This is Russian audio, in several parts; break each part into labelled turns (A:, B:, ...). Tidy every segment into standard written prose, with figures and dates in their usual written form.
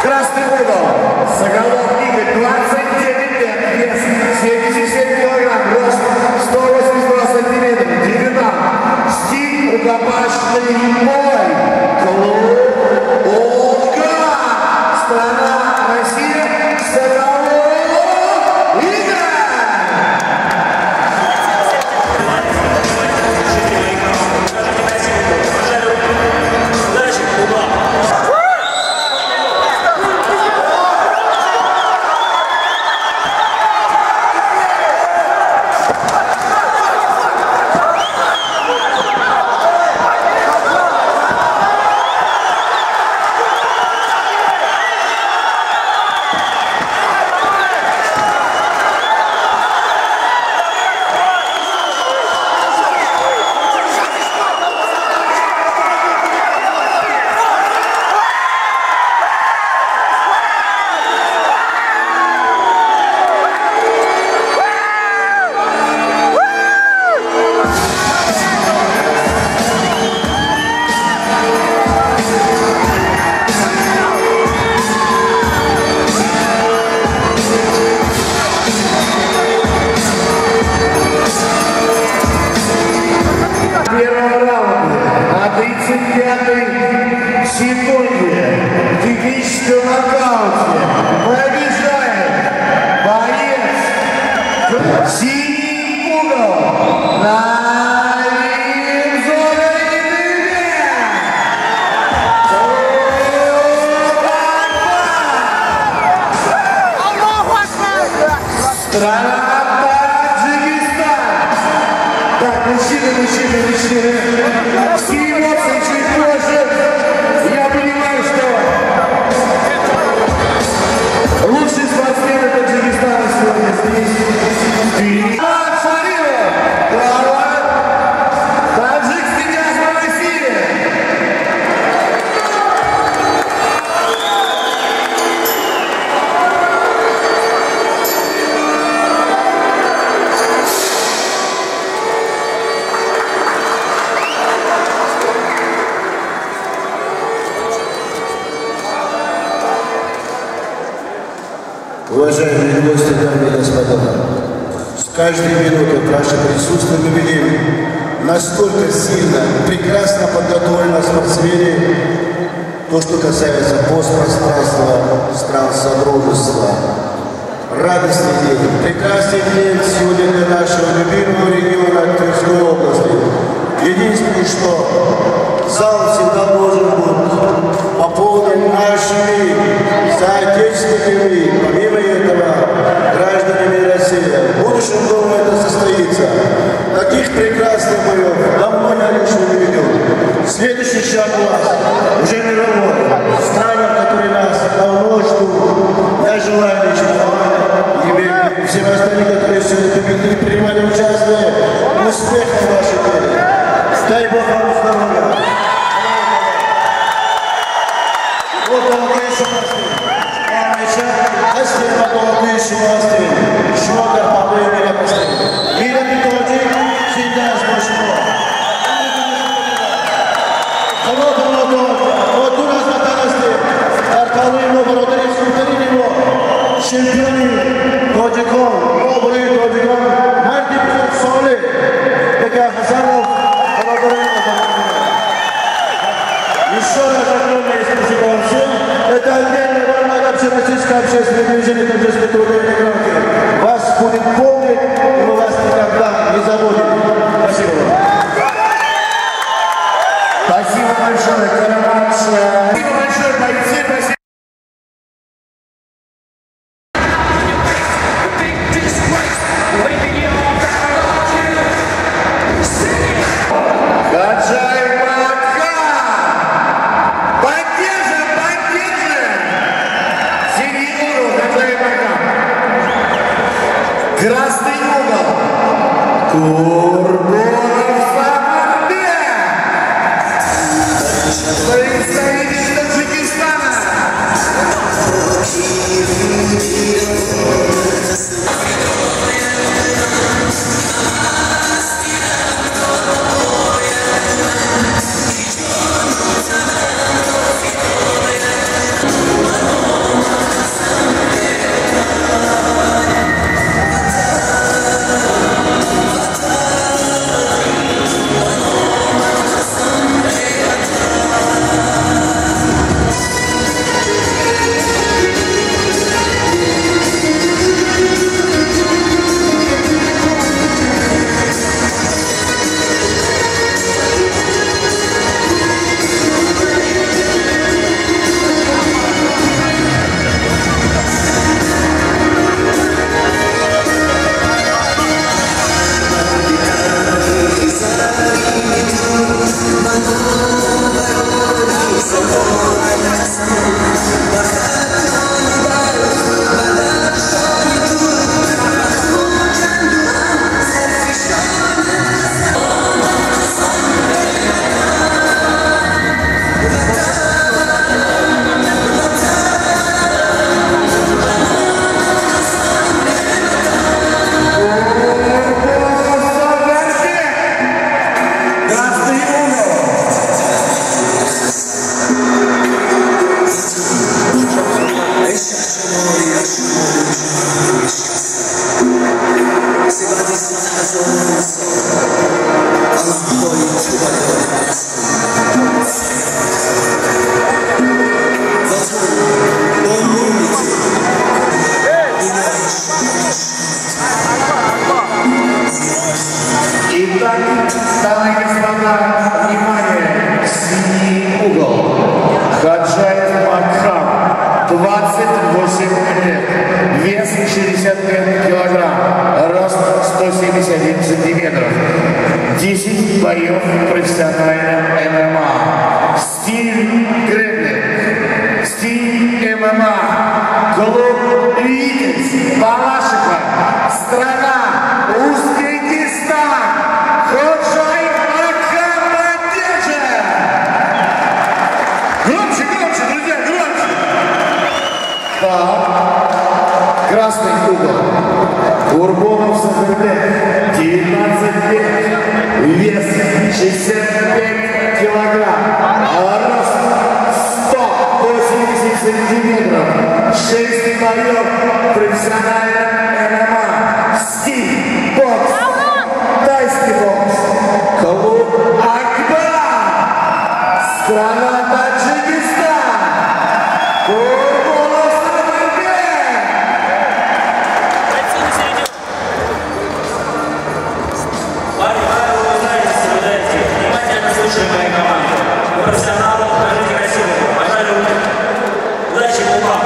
A: Красный угол. Соколов Игорь, 29 лет, вес 77 килограмм, рост 182 сантиметра, дивизион. Стиль рукопашный бой. Клуб «Утка». Страна Россия. Соколов Игорь. Секунде в техническом нокауте побеждает боец синий угол на страна Таджикистан. Так, мужчины. Все эмоции чуть позже. Я понимаю, что лучший спортсмен Таджикистана сегодня здесь. Глава Таджикской диаспоры России.
B: Уважаемые гости, дамы и господа, с каждой минутой ваше присутствие мы видим настолько сильно, прекрасно подготовлено спортсмены, то, что касается постпространства стран Содружества. Радостный день, прекрасный день сегодня для нашего любимого региона Тверской области. Единственное, что зал всегда должен быть пополнен нашими соотечественниками, помимо этого гражданами России. В будущем, думаю, это состоится. Таких прекрасных боев давно я лично не видел. Следующий шаг у вас уже мировой. Страны, которые нас давно ждут. Я желаю лично и всем остальным, которые сегодня принимали участие, успехов в вашей деле. Дай Бог вам здоровья. Вот молодые шумасты. Asli молодые шумасты. Шумака побои меня поставили. Мира Петрович, всегда сброшено. Вот у нас баталасты. Арталуем оборудование, скутали него. Чемпионы. Тоджикон. Добрый Тоджикон. Марти Соли. Бека Хасанов. Еще раз огромное спасибо вам всем. Это отдельная волна общероссийское общественное движение Таджикской трудовой мигранты. Вас будет помнить, и мы вас никогда не забудем. Спасибо вам.
A: Спасибо большое, Карамаш. Спасибо большое, бойцы. Спасибо. Красный угол. Курбонов Самарбек. Представитель Таджикистана. 28 лет, вес 65 килограмм, рост 171 сантиметров, 10 боев в профессиональном ММА, стиль грэпплинг, стиль ММА, клуб Витязь, Балашиха, страна Узбекистан, Ходжаев Махамадеджа. Громче, громче, друзья, громче. Так, красный угол. Урбонов Сахарбек, 19 лет, вес 65 килограмм, рост 180 сантиметров, 6 боев профессиональном ММА, стиль бокс, тайский бокс, клуб Акбар, страна Таджикистан, Урбонов Сахарбек.
C: Внимательно слушаем моей команде. Профессионалы, покажите красивые. Пожалуйста. Удачи, вам.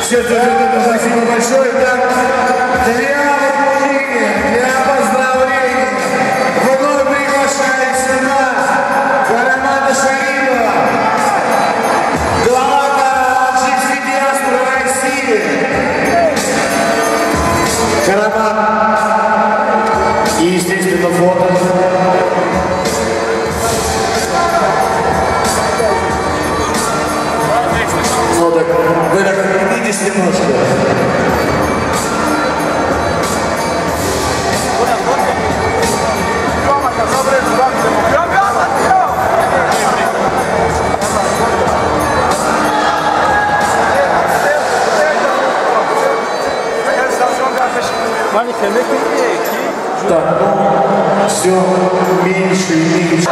A: Спасибо большое. Для поздравлений вновь приглашается на Карамата Шарипова, глава таджикской диаспоры России. Карамат. И, естественно, фото. Ну так, вы видите немножко. Так, ну, все меньше и меньше.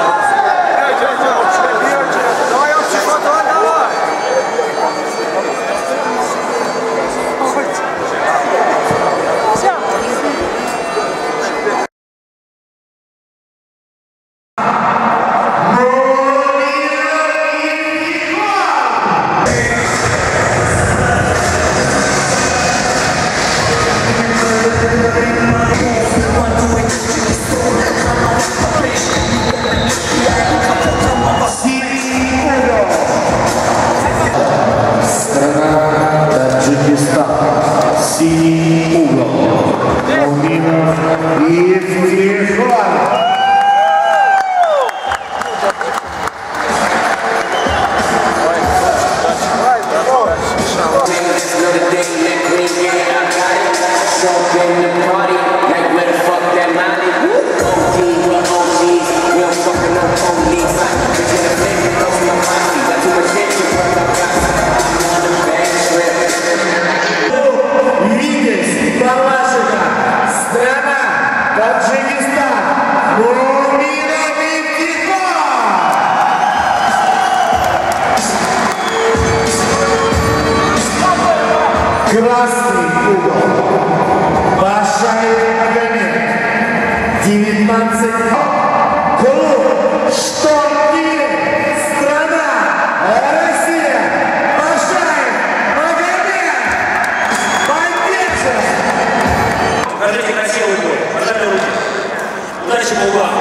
A: Страна Таджикистан. Синий угол. Алминов и Флихван. Красный угол. Башаев Магомед. 19. Клуб Штормир. Страна Россия. Башаев Магомед. Поддержка.
C: Покажите красивый бой. Пожали руки. Удачи по углам.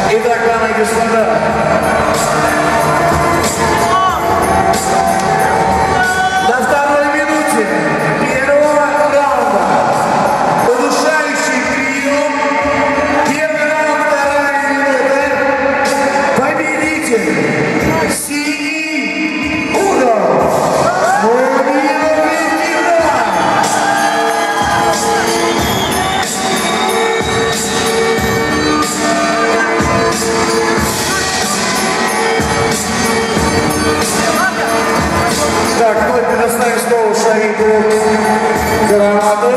A: Итак, дамы и господа, на второй минуте первого раунда удушающий прием, первый раунд, вторая минута, победитель, синий угол, Так, мы предоставим слово Шарику Карамату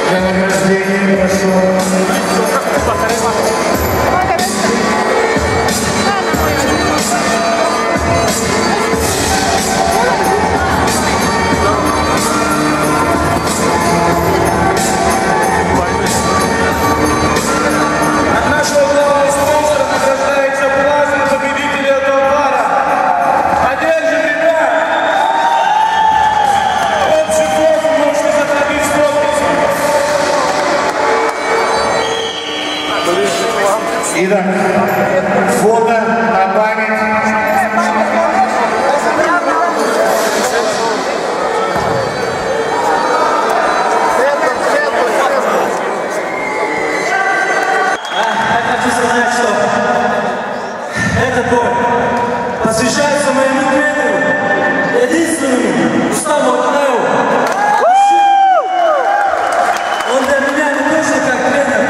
A: для награждения. Прошу. Итак, фото на память.
C: Я хочу сказать, что этот бой посвящается моему тренеру, единственному Рустаму Атаеву. Он для меня не только как тренер,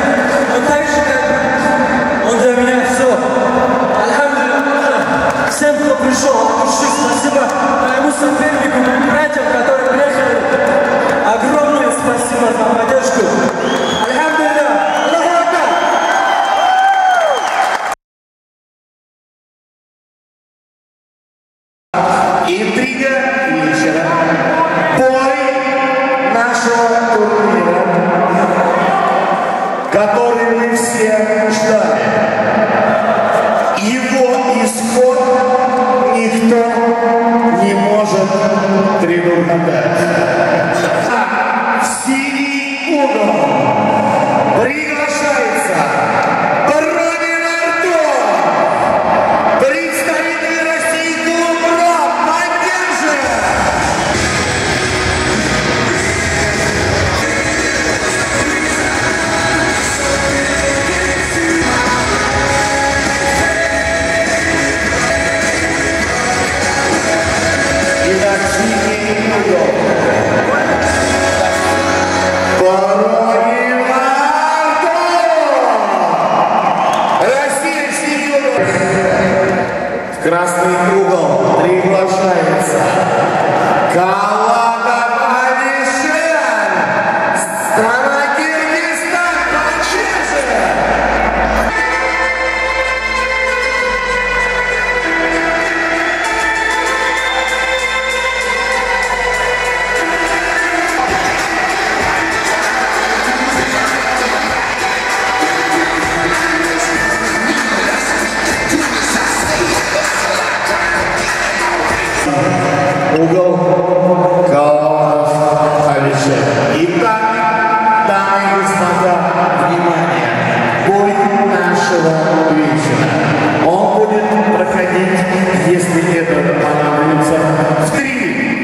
C: но также как он для меня все. Альхамдулилlah, всем, кто пришел, спасибо моему сопернику, моим братьям, которые приехали. Огромное спасибо за поддержку. Альхамдулилlah.
A: Интрига вечера. Бой нашего турнира, который мы все ждали. Его исход никто не может предугадать. В синий угол приглашается Ромин Артур, представитель России. красный угол приглашается Каладов Алишер, страна Киргизстан, Панчишев. Угол Каладов Алишер. Итак, дамы и господа, внимание! Бой нашего вечера. Он будет проходить, если это понадобится, в 3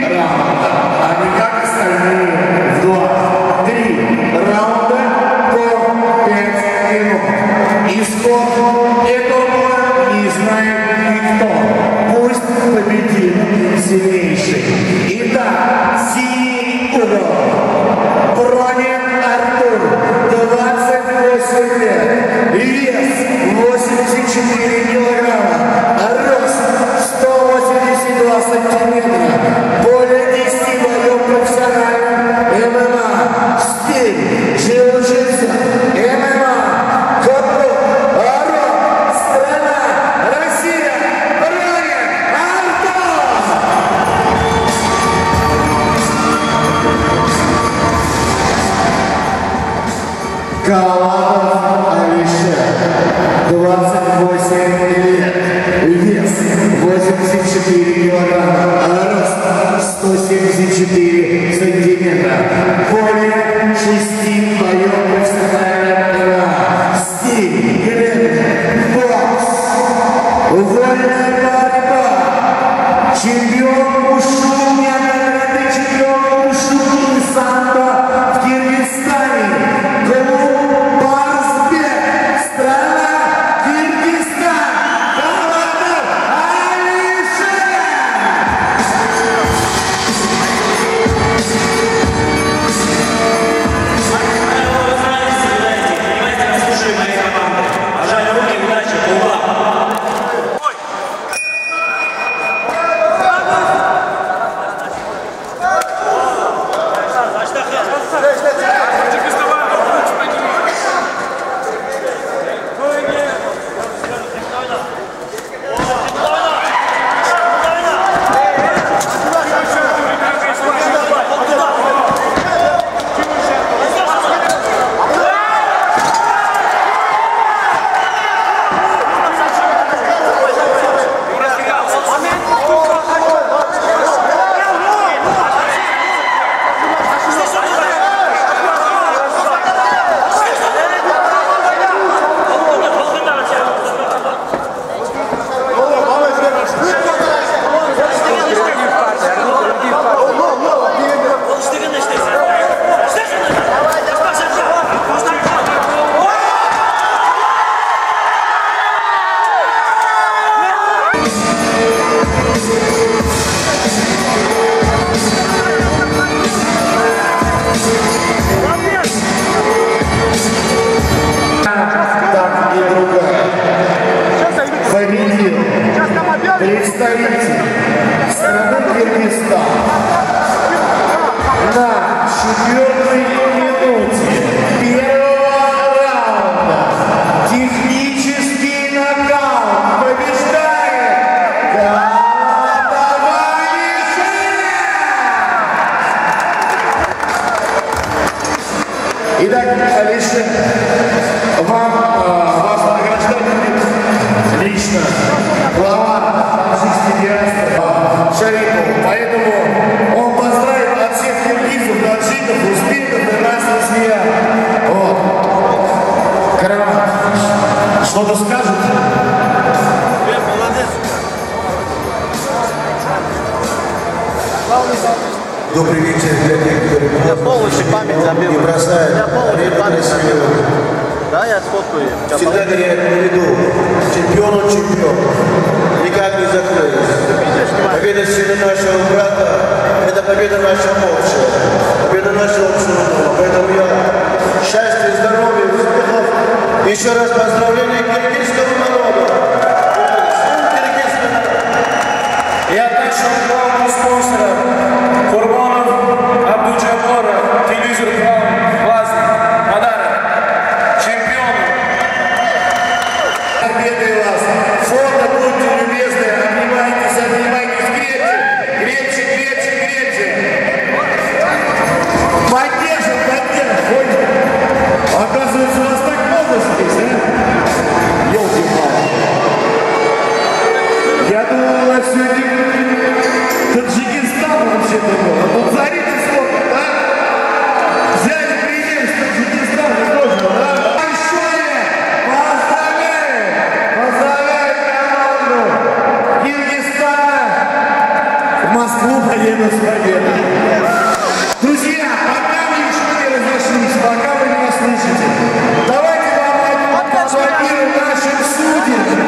A: раунда, а не как остальные в 2. 3 раунда по 5 минут. Исход этого боя не знает никто. Пусть победит сильнейший. Итак, синий угол. Пронин Артур, 28 лет, вес 84 килограмма, рост 182 сантиметра, более 10 боев профессиональным ММА, стиль, джиу-джитсу, ММА, капу, арон, страна, Россия, Пронин Артур! Каладов Алишер, 28 лет, вес 84 килограмма, рост 174 сантиметра, более 6 боев профессионального стиль, грэпплинг, бокс, вольная борьба, чемпион ушу, неоднократный чемпион ушу и самбо в Киргизстане. Представитель страны Киргизстан на 4-й минуте первого раунда технический нокаут побеждает Каладов Алишер. Итак, Алишер, вас награждает лично глава Шарипов, поэтому он поздравит от всех киргизов, таджиков, узбеков и нас, друзья. Вот. Караван, что-то скажут?
B: Добрый вечер для тех, которые
D: полностью память забил.
B: Не бросают.
D: Я полностью память забил. Да, я сфоткаю.
B: Всегда говорят на виду. Чемпион он чемпион. Никак не закрылись. Победа сильно нашего брата – это победа наша общая. Победа нашего общего. Поэтому я счастья, здоровья, успехов. Еще раз поздравления киргизскому народу. Киргизскому народу.
A: в Москву поеду с победой. Друзья, пока вы еще не разошлись, пока вы меня слышите, давайте вам аплодируем нашим судьям.